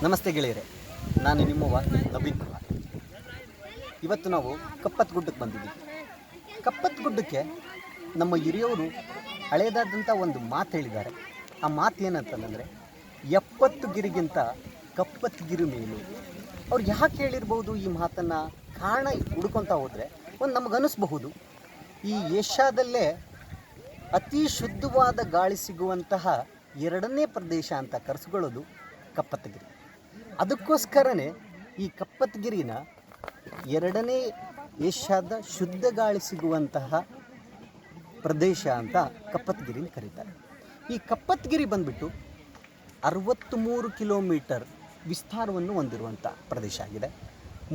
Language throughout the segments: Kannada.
ನಮಸ್ತೆ ಗೆಳೆಯರೆ, ನಾನು ನಿಮ್ಮವ ನವೀನ್ ಕುಮಾರ್. ಇವತ್ತು ನಾವು ಕಪ್ಪತ್ ಗುಡ್ಡಕ್ಕೆ ಬಂದಿದ್ದೀವಿ. ಕಪ್ಪತ್ ಗುಡ್ಡಕ್ಕೆ ನಮ್ಮ ಹಿರಿಯವರು ಹಳೆಯದಾದಂಥ ಒಂದು ಮಾತು ಹೇಳಿದ್ದಾರೆ. ಆ ಮಾತು ಏನಂತಂದರೆ 70 ಗಿರಿಗಿಂತ ಕಪ್ಪತ್ ಗಿರಿ ಮೇಲು. ಅವ್ರು ಯಾಕೆ ಹೇಳಿರ್ಬೋದು ಈ ಮಾತನ್ನು? ಕಾರಣ ಹುಡ್ಕೊತಾ ಹೋದರೆ ಒಂದು ನಮಗನ್ನಿಸ್ಬಹುದು, ಈ ಏಷ್ಯಾದಲ್ಲೇ ಅತಿ ಶುದ್ಧವಾದ ಗಾಳಿ ಸಿಗುವಂತಹ ಎರಡನೇ ಪ್ರದೇಶ ಅಂತ ಕರೆಸ್ಕೊಳ್ಳೋದು ಕಪ್ಪತ್ತಗಿರಿ. ಅದಕ್ಕೋಸ್ಕರನೇ ಈ ಕಪ್ಪತ್ತಗಿರಿನ ಎರಡನೇ ಏಷ್ಯಾದ ಶುದ್ಧ ಗಾಳಿ ಸಿಗುವಂತಹ ಪ್ರದೇಶ ಅಂತ ಕಪ್ಪತ್ತಗಿರಿನ ಕರೀತಾರೆ. ಈ ಕಪ್ಪತ್ತಗಿರಿ ಬಂದ್ಬಿಟ್ಟು 63 ಕಿಲೋಮೀಟರ್ ವಿಸ್ತಾರವನ್ನು ಹೊಂದಿರುವಂಥ ಪ್ರದೇಶ ಆಗಿದೆ.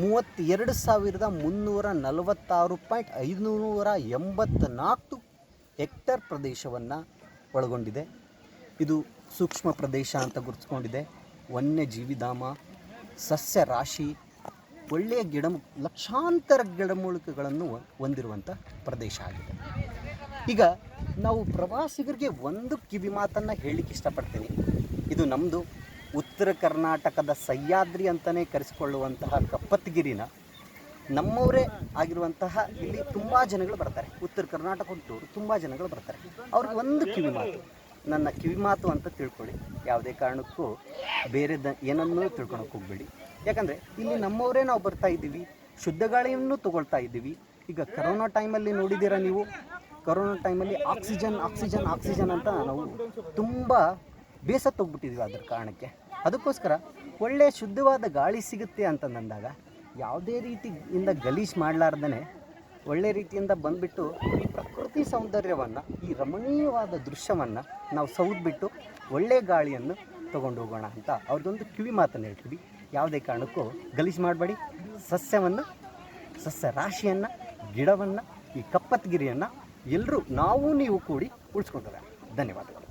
32,346.584 ಹೆಕ್ಟರ್ ಪ್ರದೇಶವನ್ನು ಒಳಗೊಂಡಿದೆ. ಇದು ಸೂಕ್ಷ್ಮ ಪ್ರದೇಶ ಅಂತ ಗುರುತಿಸ್ಕೊಂಡಿದೆ. ವನ್ಯಜೀವಿಧಾಮ, ಸಸ್ಯ ರಾಶಿ, ಒಳ್ಳೆಯ ಲಕ್ಷಾಂತರ ಗಿಡಮೂಲಿಕೆಗಳನ್ನು ಹೊಂದಿರುವಂಥ ಪ್ರದೇಶ ಆಗಿದೆ. ಈಗ ನಾವು ಪ್ರವಾಸಿಗರಿಗೆ ಒಂದು ಕಿವಿ ಮಾತನ್ನು ಹೇಳಲಿಕ್ಕೆ ಇಷ್ಟಪಡ್ತೀನಿ. ಇದು ನಮ್ಮದು ಉತ್ತರ ಕರ್ನಾಟಕದ ಸಹ್ಯಾದ್ರಿ ಅಂತಲೇ ಕರೆಸಿಕೊಳ್ಳುವಂತಹ ಕಪ್ಪತ್ತಗಿರಿನ ನಮ್ಮವರೇ ಆಗಿರುವಂತಹ ಇಲ್ಲಿ ತುಂಬ ಜನಗಳು ಬರ್ತಾರೆ. ಉತ್ತರ ಕರ್ನಾಟಕ ಹುಟ್ಟೋರು ತುಂಬ ಜನಗಳು ಬರ್ತಾರೆ. ಅವ್ರಿಗೆ ಒಂದು ಕಿವಿ ಮಾತು, ನನ್ನ ಕಿವಿ ಮಾತು ಅಂತ ತಿಳ್ಕೊಳ್ಳಿ. ಯಾವುದೇ ಕಾರಣಕ್ಕೂ ಬೇರೆ ಏನನ್ನೂ ತಿಳ್ಕೊಳಕ್ಕೆ ಹೋಗಬೇಡಿ. ಯಾಕಂದರೆ ಇಲ್ಲಿ ನಮ್ಮವರೇ ನಾವು ಬರ್ತಾ ಇದ್ದೀವಿ, ಶುದ್ಧ ಗಾಳಿಯನ್ನು ತೊಗೊಳ್ತಾ ಇದ್ದೀವಿ. ಈಗ ಕರೋನಾ ಟೈಮಲ್ಲಿ ನೋಡಿದ್ದೀರಾ ನೀವು, ಕರೋನಾ ಟೈಮಲ್ಲಿ ಆಕ್ಸಿಜನ್ ಅಂತ ನಾವು ತುಂಬ ಬೇಸತ್ತೋಗ್ಬಿಟ್ಟಿದ್ದೀವಿ ಅದರ ಕಾರಣಕ್ಕೆ. ಅದಕ್ಕೋಸ್ಕರ ಒಳ್ಳೆಯ ಶುದ್ಧವಾದ ಗಾಳಿ ಸಿಗುತ್ತೆ ಅಂತಂದಾಗ ಯಾವುದೇ ರೀತಿಯಿಂದ ಗಲೀಜು ಮಾಡಲಾರ್ದೇ ಒಳ್ಳೆ ರೀತಿಯಿಂದ ಬಂದುಬಿಟ್ಟು ಈ ಪ್ರಕೃತಿ ಸೌಂದರ್ಯವನ್ನು, ಈ ರಮಣೀಯವಾದ ದೃಶ್ಯವನ್ನು ನಾವು ಸೌದ್ಬಿಟ್ಟು ಒಳ್ಳೆಯ ಗಾಳಿಯನ್ನು ತೊಗೊಂಡು ಹೋಗೋಣ ಅಂತ ಅವ್ರದ್ದೊಂದು ಕಿವಿ ಮಾತನ್ನು ಹೇಳ್ತೀವಿ. ಯಾವುದೇ ಕಾರಣಕ್ಕೂ ಗಲೀಜು ಮಾಡಬೇಡಿ. ಸಸ್ಯ ರಾಶಿಯನ್ನು, ಗಿಡವನ್ನು, ಈ ಕಪ್ಪತ್ತಗಿರಿಯನ್ನು ಎಲ್ಲರೂ ನೀವು ಕೂಡಿ ಉಳಿಸ್ಕೊಂಡ್ರೆ ಧನ್ಯವಾದಗಳು.